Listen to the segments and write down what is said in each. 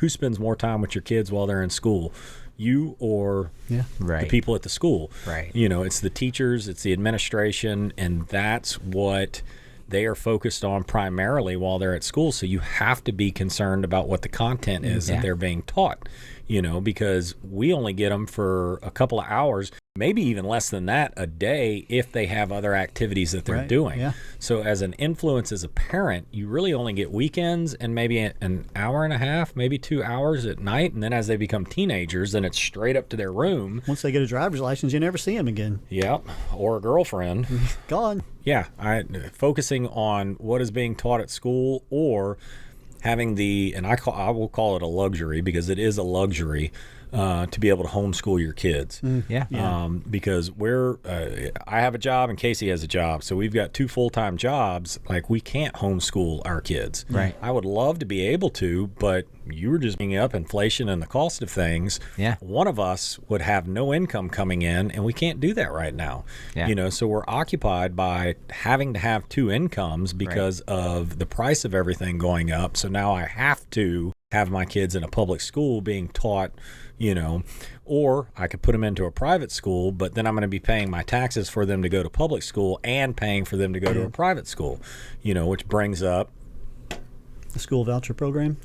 who spends more time with your kids while they're in school? You or the people at the school? Right. It's the teachers, it's the administration, and that's what they are focused on primarily while they're at school. So you have to be concerned about what the content is that they're being taught, because we only get them for a couple of hours, maybe even less than that a day if they have other activities that they're doing. Yeah. So as an influence as a parent, you really only get weekends and maybe an hour and a half, maybe 2 hours at night. And then as they become teenagers, then it's straight up to their room. Once they get a driver's license, you never see them again. Yep. Or a girlfriend. Gone. Yeah. Focusing on what is being taught at school, or having I will call it a luxury, because it is a luxury, to be able to homeschool your kids. Because I have a job and Casey has a job, so we've got 2 full-time jobs. Like, we can't homeschool our kids. Right. I would love to be able to, but you were just bringing up inflation and the cost of things. Yeah. One of us would have no income coming in, and we can't do that right now. Yeah. So we're occupied by having to have 2 incomes because of the price of everything going up. So now I have to have my kids in a public school being taught, or I could put them into a private school, but then I'm going to be paying my taxes for them to go to public school and paying for them to go to a private school, which brings up the school voucher program.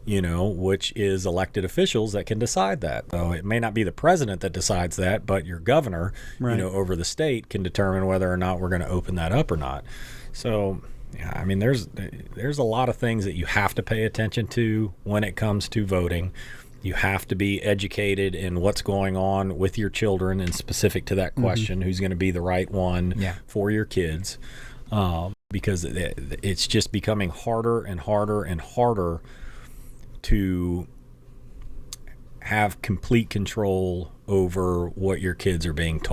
Which is elected officials that can decide that. So it may not be the president that decides that, but your governor, over the state can determine whether or not we're going to open that up or not. So, there's a lot of things that you have to pay attention to when it comes to voting. You have to be educated in what's going on with your children, and specific to that question, who's going to be the right one for your kids. Because it's just becoming harder and harder and harder to have complete control over what your kids are being taught.